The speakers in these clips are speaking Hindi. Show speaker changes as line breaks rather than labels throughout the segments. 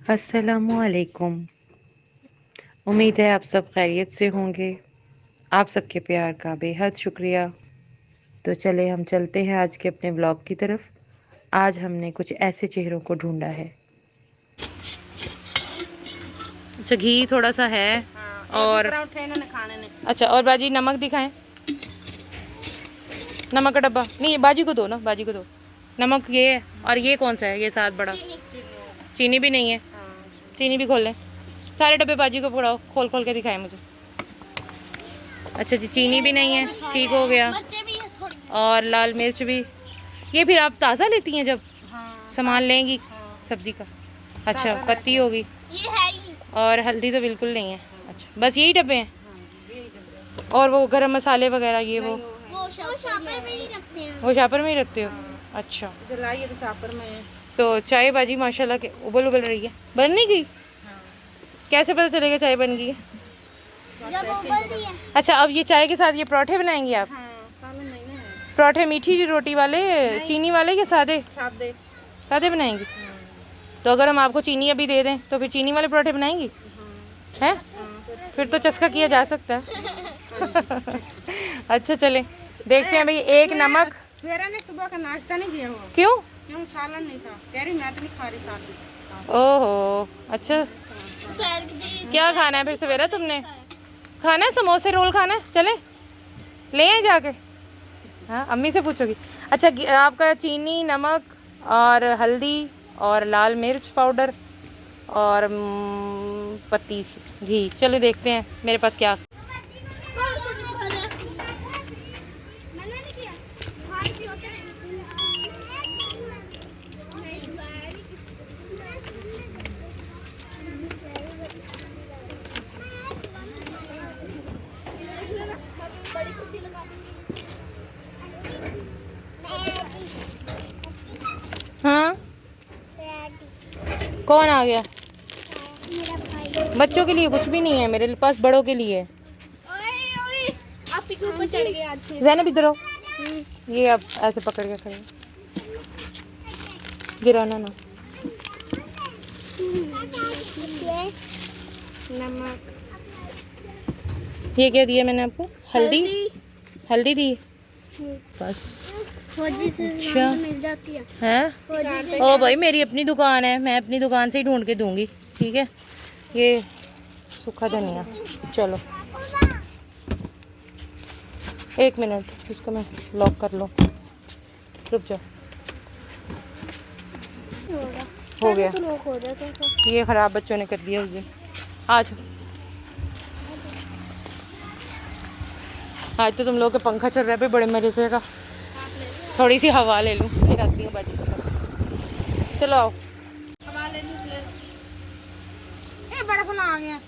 अस्सलामुअलैकुम। उम्मीद है आप सब खैरियत से होंगे। आप सबके प्यार का बेहद शुक्रिया। तो चले हम चलते हैं आज के अपने ब्लॉग की तरफ। आज हमने कुछ ऐसे चेहरों को ढूंढा है। अच्छा, घी थोड़ा सा है।
हाँ,
और
पराठे इन्होंने खाने ने।
अच्छा, और बाजी नमक दिखाएं। नमक का डब्बा नहीं, बाजी को दो ना, बाजी को दो नमक। ये है। और ये कौन सा है, ये साथ बड़ा? चीनी भी नहीं है।
हाँ,
चीनी भी खोल लें। सारे डब्बे बाजी को पकड़ाओ, खोल खोल के दिखाएं मुझे। अच्छा जी, चीनी भी नहीं है, ठीक हो गया। और लाल मिर्च भी। ये फिर आप ताज़ा लेती हैं जब
हाँ,
सामान लेंगी
हाँ,
सब्जी का? अच्छा, पत्ती होगी।
ये है ही।
और हल्दी तो बिल्कुल नहीं है। अच्छा, बस यही डब्बे हैं।
हाँ, यही डब्बे हैं।
और वो गरम मसाले वगैरह ये वो
वो शॉपर में ही रखते हैं।
वो शापर में ही रखते हो?
हाँ।
अच्छा।
जलाइए तो चापर में है।
तो चाय बाजी माशाल्लाह के उबल उबल रही है, बन नहीं गई?
हाँ,
कैसे पता चलेगा चाय बन गई है?
जब उबलती है।
अच्छा, अब ये चाय के साथ ये पराठे बनाएंगी आप?
हाँ, सालन नहीं ना है।
पराठे मीठी रोटी वाले, चीनी वाले या सादे?
सादे।
सादे बनाएंगी?
हाँ,
तो अगर हम आपको चीनी अभी दे दें तो फिर चीनी वाले पराठे बनाएंगी? हैं?
हाँ,
फिर तो चस्का किया जा सकता है। अच्छा चलें, देखते हैं भाई। एक नमक।
सवेरा ने सुबह का नाश्ता नहीं किया हुआ।
क्यों?
क्यों? सालन नहीं था। कह रही मैं तो नहीं खा रही सालन।
ओहो, अच्छा।
पैर की
क्या खाना है फिर सवेरा तुमने? खाना है समोसे रोल खाना है? चले ले आए जाके। हाँ, अम्मी से पूछोगी। अच्छा, आपका चीनी, नमक और हल्दी और लाल मिर्च पाउडर और पत्ती घी। चलो देखते हैं मेरे पास क्या। हाँ, कौन आ गया?
मेरा भाई।
बच्चों के लिए कुछ भी नहीं है मेरे पास, बड़ों के लिए है।
आप ही के ऊपर चढ़ गए आज से।
ज़ैनब इधर आओ। ये आप ऐसे पकड़ के खड़े, गिराना ना।
नमक।
ये क्या दिया मैंने आपको? हल्दी। हल्दी दी बस।
फौजी से
अच्छा।
मिल जाती है।
हैं?
फौजी से
ओ भाई, मेरी अपनी दुकान है, मैं अपनी दुकान से ही ढूंढ के दूंगी, ठीक है? ये सूखा धनिया। चलो 1 मिनट, इसको मैं लॉक कर लूँ। रुक जाओ।
होगा।
हो गया।
तो लोग हो जाते हैं।
ये ख़राब बच्चों ने कर दिया ये। आज आज तो तुम लोग के पंखा चल रहा है पे बड़े मज़े से का। थोड़ी सी हवा ले लूँ, फिर आती हूँ बाजी के साथ। चलो आओ।
हवा ले लूं ले। ए बड़ा फला आ गया।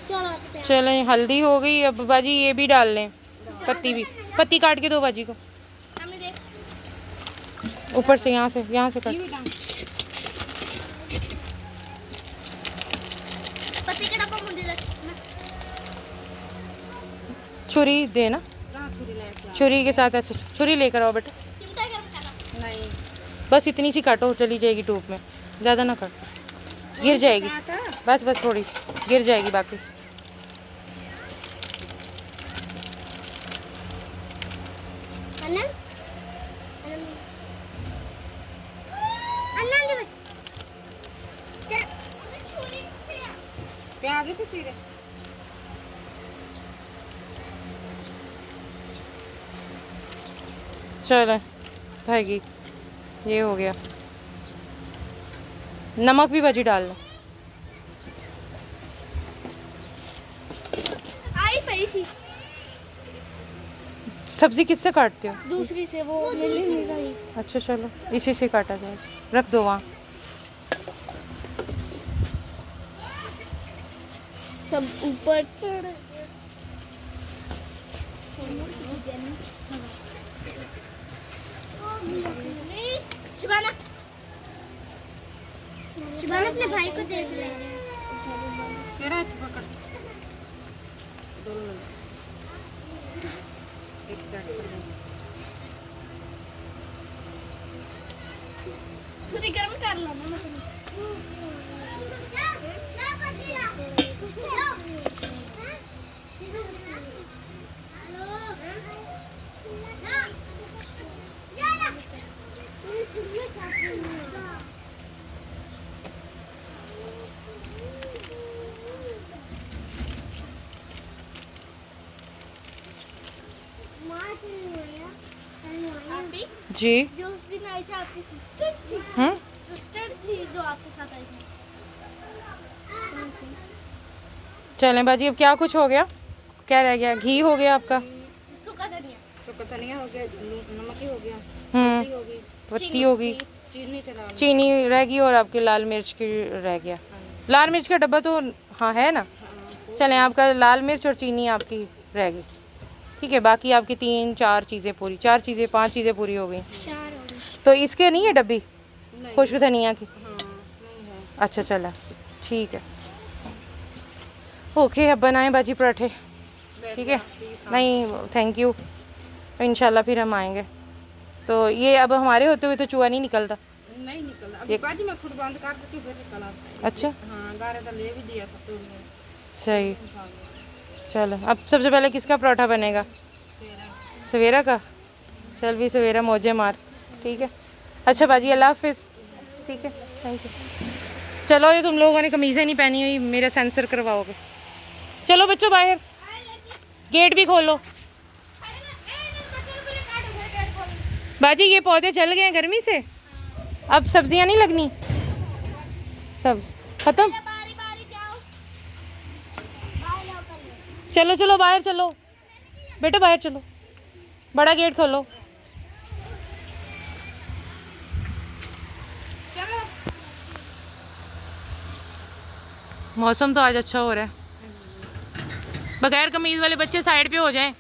चलो
चलें, हल्दी हो गई। अब बाजी ये भी डाल लें, पत्ती भी। पत्ती काट के दो बाजी को,
हमें देख।
ऊपर से, यहाँ से काट।
पति के डब्बा मुझे देख।
छुरी दे ना,
कहाँ छुरी ले आया?
छुरी के साथ ऐसे छुरी लेकर आओ बेटा।
चिमटा क्या बता रहा?
नहीं।
बस इतनी सी काटो, चली जाएगी टूप में, ज़्यादा ना काटो, गिर जाएगी।
काटा?
बस बस थोड़ी सी गिर जाएगी बाकी।
अनन अनन दे।
प्याज से चीरे।
चलो भागी, ये हो गया। नमक भी बाजी डाल लो।
आई पैसी
सब्जी किससे काटते हो?
दूसरी से वो मिली नहीं रही।
अच्छा चलो, इसी से काटा जाए, रख दो वहाँ।
सब ऊपर चढ़। शिबाना शिबाना अपने भाई को देख ले।
मेरा हाथ पकड़। एक साथ।
छुरी गर्म कर लो ना मतलब आपी
जी।
जो उस दिन आई थी आपकी सिस्टर थी सिस्टर थी जो आपके साथ आई थी
चलें बाजी, अब क्या कुछ हो गया? क्या रह गया? घी हो गया आपका,
सूखा धनिया
सुक्का धनिया हो गया, नमक ही हो गया,
हम्म,
हो गई,
पत्ती होगी,
चीनी चला
चीनी रह गई और आपकी लाल मिर्च की रह गया। लाल मिर्च का डब्बा तो हाँ है ना। चलें, आपका लाल मिर्च और चीनी आपकी रह गई, ठीक है। बाकी आपकी 3-4 चीज़ें पूरी, 4 चीज़ें 5 चीज़ें पूरी हो गई।
4 हो गई
तो इसके नहीं है डब्बी खुश्क धनिया की?
हाँ नहीं है।
अच्छा चला, ठीक है। ओके, अब बनाएं बाजी पराठे, ठीक है। नहीं थैंक यू, इंशाल्लाह फिर हम आएंगे। तो ये अब हमारे होते हुए तो चूहा नहीं निकलता।
नहीं निकला अभी बाजी मैं खुद बंद कर देती हूँ फिर निकल आता है।
अच्छा
हाँ गारे तो ले भी दिया था तो
सही। चलो, अब सबसे पहले किसका पराठा बनेगा? सवेरा का। चल भी सवेरा मौजे मार, ठीक है। अच्छा बाजी, अल्लाह हाफिज़, ठीक है, थैंक यू। चलो, ये तुम लोगों ने कमीज़ें नहीं पहनी हुई, मेरा सेंसर करवाओगे। चलो बच्चों बाहर, गेट भी खोलो। बाजी ये पौधे चल गए हैं गर्मी से, अब सब्जियां नहीं लगनी, सब खत्म।
बारी बारी जाओ
चलो चलो बाहर चलो बेटा, बाहर चलो, बड़ा गेट खोलो। मौसम तो आज अच्छा हो रहा है। बगैर कमीज वाले बच्चे साइड पे हो जाएं।